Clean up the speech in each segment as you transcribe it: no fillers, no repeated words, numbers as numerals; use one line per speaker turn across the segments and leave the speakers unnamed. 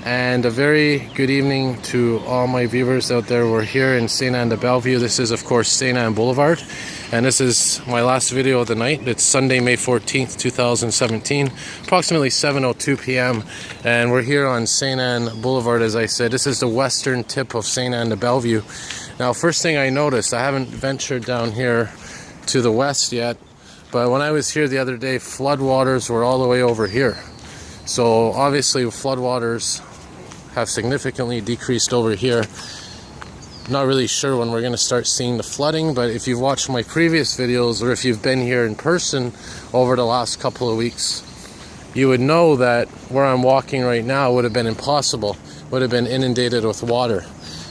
And a very good evening to all my viewers out there. We're here in Sainte-Anne de Bellevue. This is, of course, Sainte-Anne Boulevard. And this is my last video of the night. It's Sunday, May 14th, 2017, approximately 7:02 p.m. And we're here on Sainte-Anne Boulevard, as I said. This is the western tip of Sainte-Anne de Bellevue. Now, first thing I noticed, I haven't ventured down here to the west yet, but when I was here the other day, floodwaters were all the way over here. So obviously floodwaters have significantly decreased over here. Not really sure when we're going to start seeing the flooding, but if you've watched my previous videos or if you've been here in person over the last couple of weeks, you would know that where I'm walking right now would have been impossible, would have been inundated with water.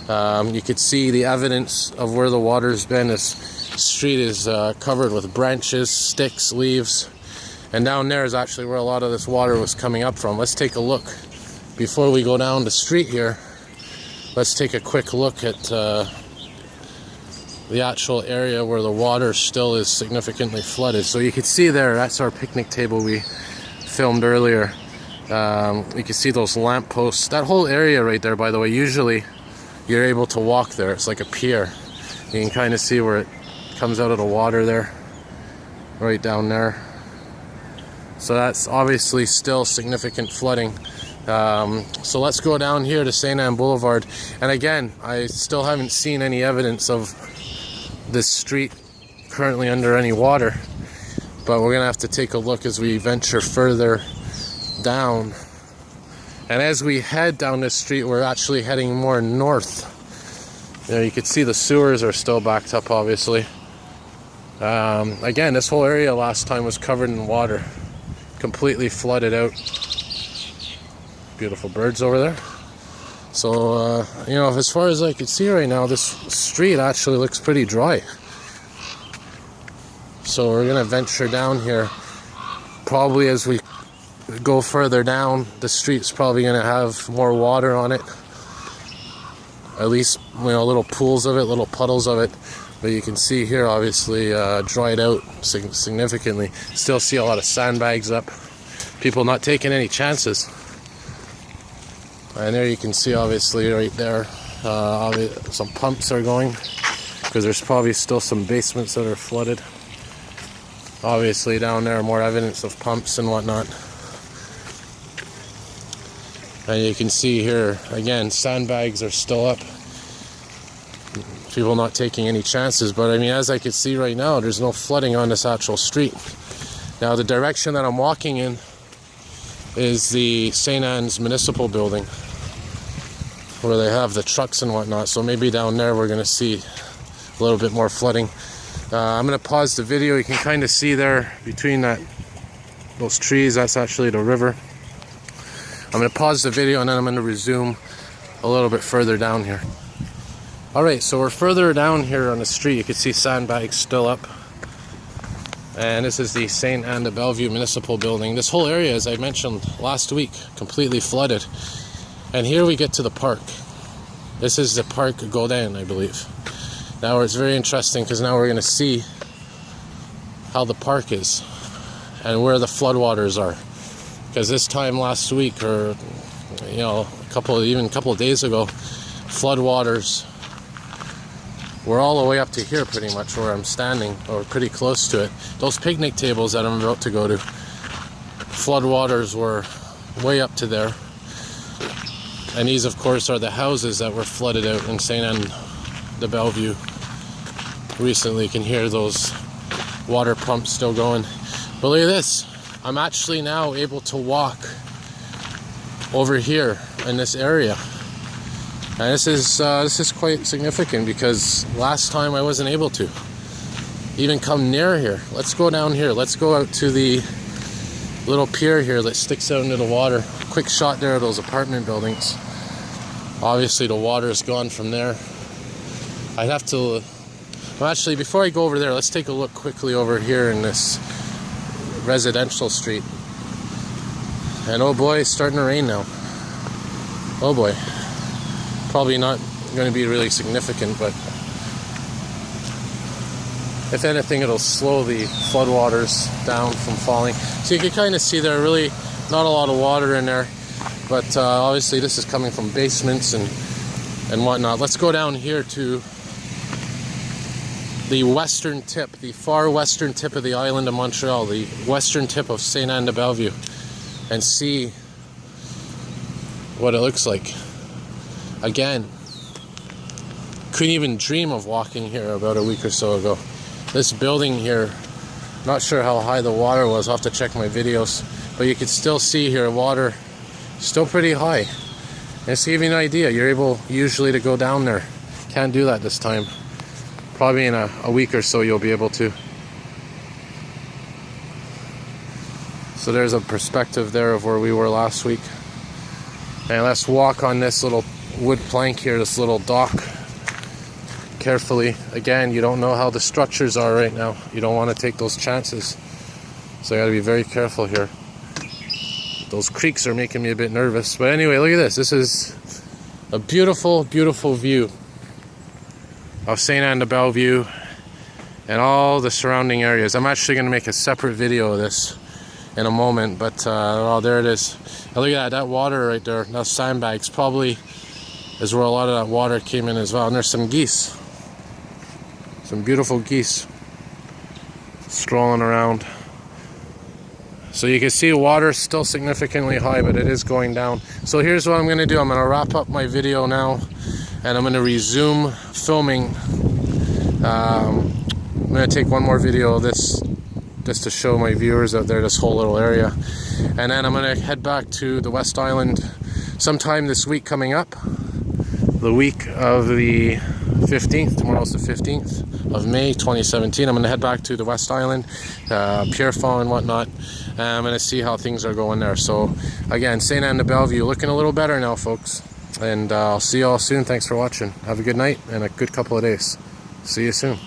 You could see the evidence of where the water's been. This street is covered with branches, sticks, leaves, and down there is actually where a lot of this water was coming up from. Let's take a look. Before we go down the street here, let's take a quick look at the actual area where the water still is significantly flooded. So you can see there, that's our picnic table we filmed earlier. You can see those lamp posts. That whole area right there, by the way, usually you're able to walk there. It's like a pier. You can kind of see where it comes out of the water there, right down there. So that's obviously still significant flooding. So let's go down here to Sainte-Anne Boulevard. And again, I still haven't seen any evidence of this street currently under any water, but we're gonna have to take a look as we venture further down. And as we head down this street, we're actually heading more north. There you can see the sewers are still backed up, obviously. Again, this whole area last time was covered in water, completely flooded out. Beautiful birds over there. So, you know, as far as I can see right now, this street actually looks pretty dry. So we're gonna venture down here. Probably as we go further down, the street's probably gonna have more water on it. At least, you know, little pools of it, little puddles of it. But you can see here, obviously, dried out significantly. Still see a lot of sandbags up. People not taking any chances. And there you can see, obviously, right there, some pumps are going, because there's probably still some basements that are flooded. Obviously, down there, more evidence of pumps and whatnot. And you can see here, again, sandbags are still up. People not taking any chances. But I mean, as I can see right now, there's no flooding on this actual street. Now, the direction that I'm walking in is the St. Anne's Municipal Building, where they have the trucks and whatnot. So maybe down there we're going to see a little bit more flooding. I'm going to pause the video. You can kind of see there between those trees, that's actually the river. I'm going to pause the video and then I'm going to resume a little bit further down here. Alright, so we're further down here on the street. You can see sandbags still up. And this is the Sainte-Anne de Bellevue Municipal Building. This whole area, as I mentioned last week, completely flooded. And here we get to the park. This is the Parc Gaudin, I believe. Now it's very interesting because now we're going to see how the park is and where the floodwaters are. Because this time last week, or you know, a couple of days ago, floodwaters were all the way up to here, pretty much where I'm standing, or pretty close to it. Those picnic tables that I'm about to go to, floodwaters were way up to there. And these, of course, are the houses that were flooded out in Sainte-Anne de Bellevue recently. You can hear those water pumps still going. But look at this. I'm actually now able to walk over here in this area. And this is quite significant because last time I wasn't able to even come near here. Let's go down here. Let's go out to the little pier here that sticks out into the water. Quick shot there of those apartment buildings. Obviously the water is gone from there. I'd have to, well, actually, before I go over there, let's take a look quickly over here in this residential street. And oh boy, it's starting to rain now. Oh boy. Probably not going to be really significant, but if anything, it'll slow the floodwaters down from falling. So you can kind of see there really not a lot of water in there. but obviously this is coming from basements and whatnot. Let's go down here to the western tip, the far western tip of the island of Montreal, the western tip of Sainte-Anne de Bellevue, and see what it looks like. Again, couldn't even dream of walking here about a week or so ago. This building here, not sure how high the water was, I'll have to check my videos, but you can still see here water still pretty high. And just to give you an idea, you're able usually to go down there. Can't do that this time. Probably in a week or so you'll be able to. So there's a perspective there of where we were last week. And let's walk on this little wood plank here, this little dock, carefully. Again, you don't know how the structures are right now. You don't want to take those chances. So you got to be very careful here. Those creaks are making me a bit nervous. But anyway, look at this. This is a beautiful, beautiful view of Sainte-Anne de Bellevue and all the surrounding areas. I'm actually going to make a separate video of this in a moment, but oh, there it is. Now look at that water right there. Those sandbags probably is where a lot of that water came in as well. And there's some geese, some beautiful geese strolling around. So you can see water still significantly high, but it is going down. So here's what I'm going to do. I'm going to wrap up my video now, and I'm going to resume filming. I'm going to take one more video of this just to show my viewers out there this whole little area, and then I'm going to head back to the West Island sometime this week coming up, the week of the 15th. Tomorrow's the 15th of May 2017. I'm going to head back to the West Island, Pierrefonds and whatnot. I'm going to see how things are going there. So again, Sainte-Anne de Bellevue looking a little better now, folks, and I'll see you all soon. Thanks for watching. Have a good night and a good couple of days. See you soon.